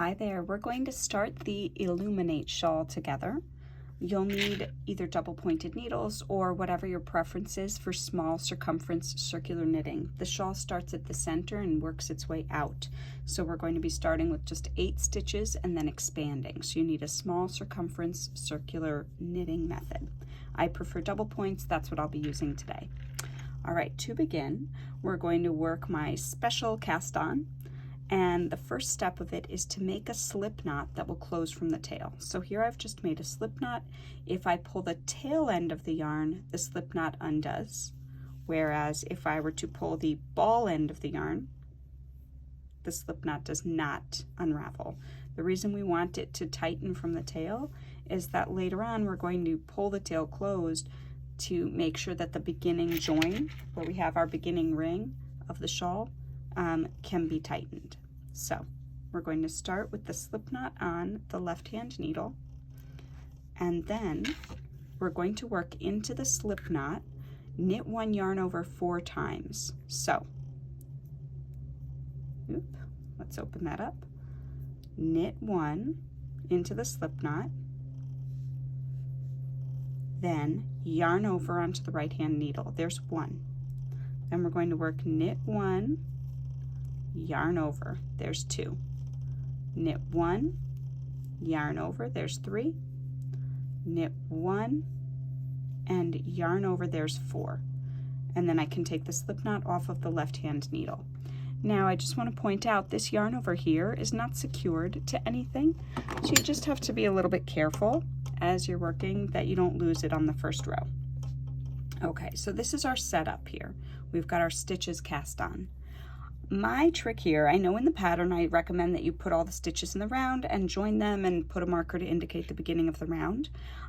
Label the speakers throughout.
Speaker 1: Hi there, we're going to start the Illuminate Shawl together. You'll need either double pointed needles or whatever your preference is for small circumference circular knitting. The shawl starts at the center and works its way out. So we're going to be starting with just 8 stitches and then expanding. So you need a small circumference circular knitting method. I prefer double points, that's what I'll be using today. All right, to begin, we're going to work my special cast on. And the first step of it is to make a slip knot that will close from the tail. So here I've just made a slip knot. If I pull the tail end of the yarn, the slip knot undoes. Whereas if I were to pull the ball end of the yarn, the slip knot does not unravel. The reason we want it to tighten from the tail is that later on we're going to pull the tail closed to make sure that the beginning join, where we have our beginning ring of the shawl, can be tightened. So we're going to start with the slip knot on the left hand needle, and then we're going to work into the slip knot, knit 1 yarn over 4 times. So let's open that up, knit 1 into the slip knot, then yarn over onto the right hand needle. There's 1. Then we're going to work knit 1, yarn over, there's 2, knit 1, yarn over, there's 3, knit 1, and yarn over, there's 4. And then I can take the slip knot off of the left hand needle. Now I just want to point out this yarn over here is not secured to anything, so you just have to be a little bit careful as you're working that you don't lose it on the first row. Okay, so this is our setup here. We've got our stitches cast on. My trick here, I know in the pattern I recommend that you put all the stitches in the round and join them and put a marker to indicate the beginning of the round.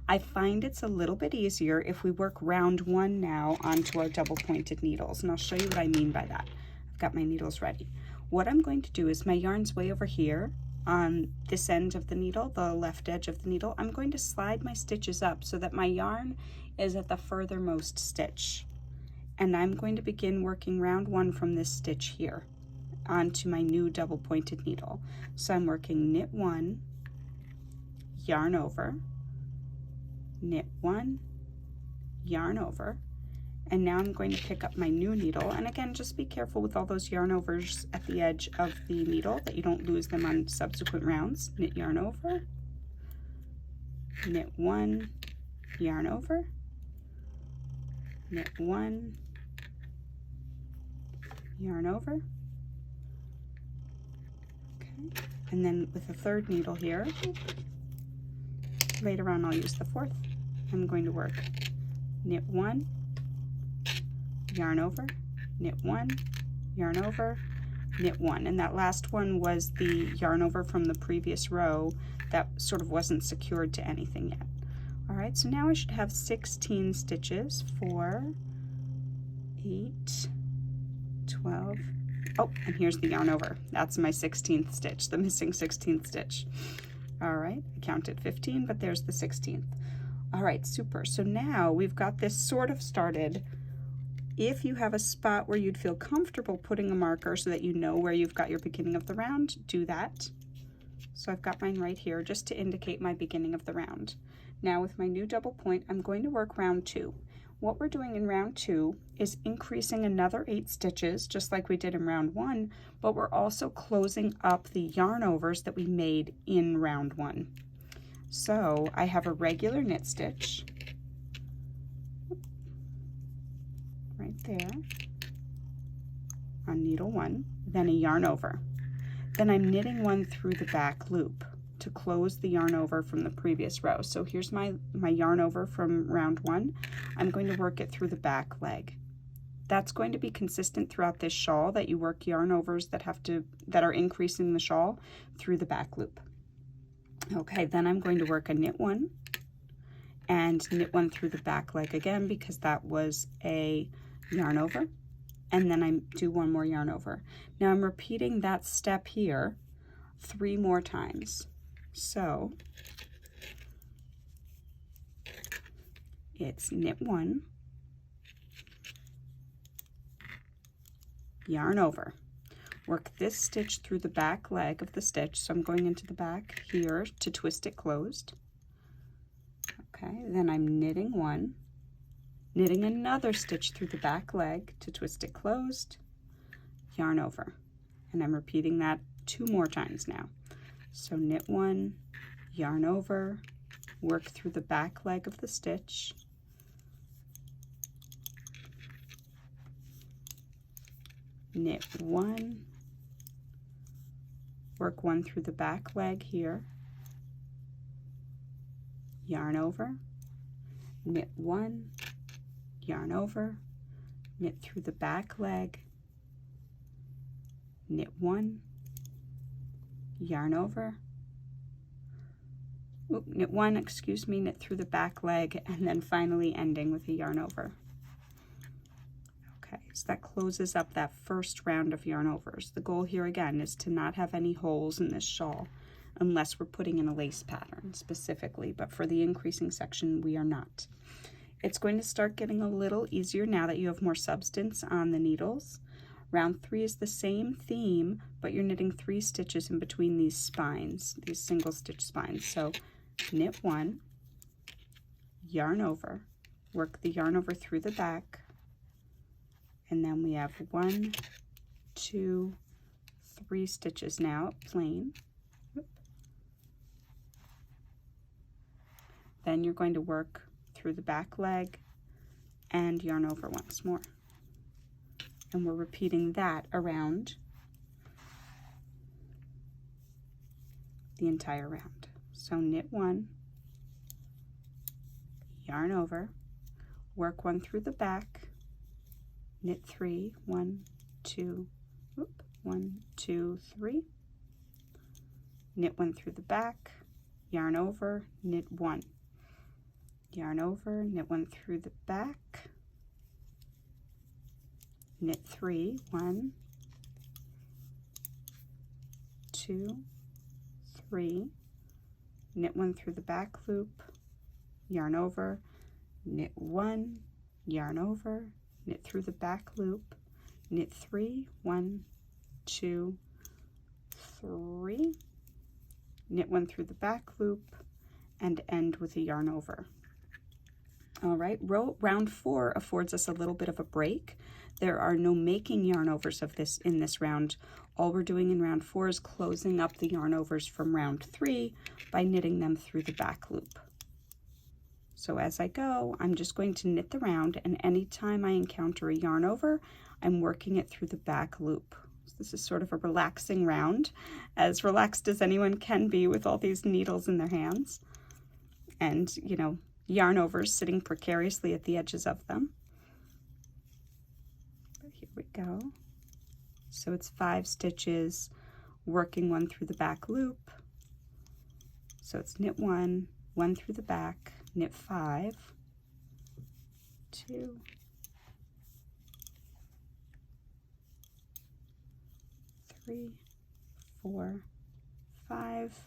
Speaker 1: I find it's a little bit easier if we work round 1 now onto our double pointed needles, and I'll show you what I mean by that. I've got my needles ready. What I'm going to do is my yarn's way over here on this end of the needle, the left edge of the needle. I'm going to slide my stitches up so that my yarn is at the furthermost stitch. And I'm going to begin working round 1 from this stitch here onto my new double pointed needle. So I'm working knit 1, yarn over, knit 1, yarn over, and now I'm going to pick up my new needle. And again, just be careful with all those yarn overs at the edge of the needle that you don't lose them on subsequent rounds. Knit yarn over, knit 1, yarn over, knit 1, yarn over. Okay, and then with the third needle here, later on I'll use the 4th. I'm going to work knit 1, yarn over, knit 1, yarn over, knit 1. And that last one was the yarn over from the previous row that sort of wasn't secured to anything yet. All right, so now I should have 16 stitches, 4, 8, 12. Oh, and here's the yarn over. That's my 16th stitch, the missing 16th stitch. All right, I counted 15, but there's the 16th. All right, super. So now we've got this sort of started. If you have a spot where you'd feel comfortable putting a marker so that you know where you've got your beginning of the round, do that. So I've got mine right here just to indicate my beginning of the round. Now with my new double point, I'm going to work round 2. What we're doing in round 2 is increasing another 8 stitches, just like we did in round 1, but we're also closing up the yarn overs that we made in round 1. So I have a regular knit stitch right there on needle 1, then a yarn over. Then I'm knitting 1 through the back loop to close the yarn over from the previous row. So here's my yarn over from round 1. I'm going to work it through the back leg. That's going to be consistent throughout this shawl, that you work yarn overs that are increasing the shawl through the back loop. Okay, then I'm going to work a knit 1 and knit 1 through the back leg again because that was a yarn over, and then I do 1 more yarn over. Now I'm repeating that step here 3 more times. So it's knit 1, yarn over. work this stitch through the back leg of the stitch. So I'm going into the back here to twist it closed. Okay, then I'm knitting one, knitting another stitch through the back leg to twist it closed, yarn over. And I'm repeating that 2 more times now. So knit one, yarn over, work through the back leg of the stitch, knit one, work one through the back leg here, yarn over, knit one, yarn over, knit through the back leg, knit one, yarn over, knit one, excuse me, knit through the back leg, and then finally ending with a yarn over. Okay, so that closes up that first round of yarn overs. The goal here again is to not have any holes in this shawl unless we're putting in a lace pattern specifically, but for the increasing section we are not. It's going to start getting a little easier now that you have more substance on the needles. Round 3 is the same theme, but you're knitting 3 stitches in between these spines, these single stitch spines. So knit one, yarn over, work the yarn over through the back, and then we have 1, 2, 3 stitches now plain. Then you're going to work through the back leg and yarn over once more. And we're repeating that around the entire round. So knit one, yarn over, work one through the back, knit 3, 1, 2, 1, 2, 3, knit one through the back, yarn over, knit one, yarn over, knit one through the back, knit 3, 1, 2, 3, knit one through the back loop, yarn over, knit one, yarn over, knit through the back loop, knit 3, 1, 2, 3, knit one through the back loop, and end with a yarn over. All right, round 4 affords us a little bit of a break. There are no making yarn overs of this in this round. All we're doing in round 4 is closing up the yarn overs from round 3 by knitting them through the back loop. So as I go, I'm just going to knit the round, and anytime I encounter a yarn over, I'm working it through the back loop. So this is sort of a relaxing round, as relaxed as anyone can be with all these needles in their hands. And, you know, yarn overs sitting precariously at the edges of them. But here we go. So it's 5 stitches, working one through the back loop. So it's knit one, one through the back, knit 5, 2, 3, 4, 5,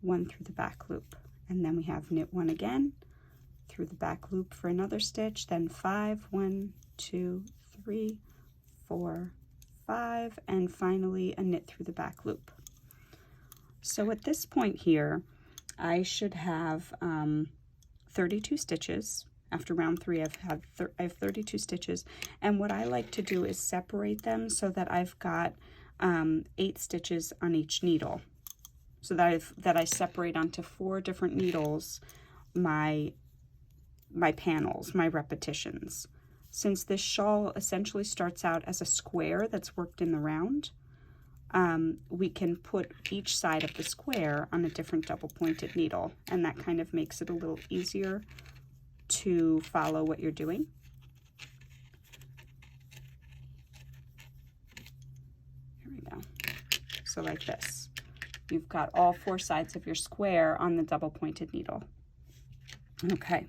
Speaker 1: one through the back loop. And then we have knit one again, through the back loop for another stitch, then 5, 1, 2, 3, 4, 5, and finally a knit through the back loop. So at this point here, I should have 32 stitches. After round 3, I have 32 stitches, and what I like to do is separate them so that I've got 8 stitches on each needle, so that I separate onto 4 different needles my panels, my repetitions. Since this shawl essentially starts out as a square that's worked in the round, we can put each side of the square on a different double pointed needle, and that kind of makes it a little easier to follow what you're doing. Here we go. So like this. You've got all 4 sides of your square on the double pointed needle. Okay.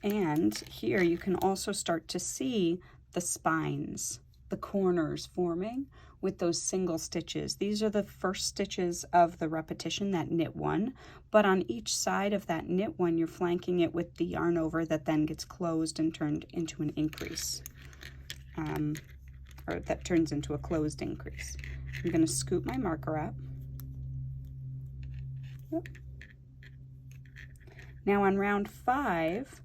Speaker 1: And here you can also start to see the spines, the corners forming with those single stitches. These are the first stitches of the repetition, that knit one, but on each side of that knit one, you're flanking it with the yarn over that then gets closed and turned into an increase, or that turns into a closed increase. I'm going to scoop my marker up. Yep. Now on round 5,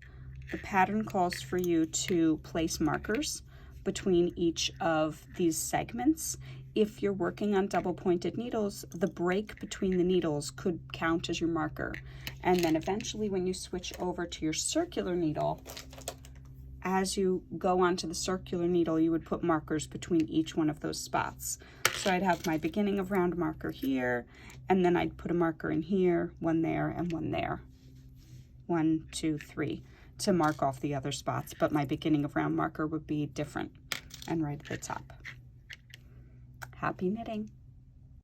Speaker 1: the pattern calls for you to place markers between each of these segments. If you're working on double pointed needles, the break between the needles could count as your marker. And then eventually when you switch over to your circular needle, as you go onto the circular needle, you would put markers between each one of those spots. So I'd have my beginning of round marker here, and then I'd put a marker in here, one there, and one there. 1, 2, 3 to mark off the other spots, but my beginning of round marker would be different and right at the top. Happy knitting!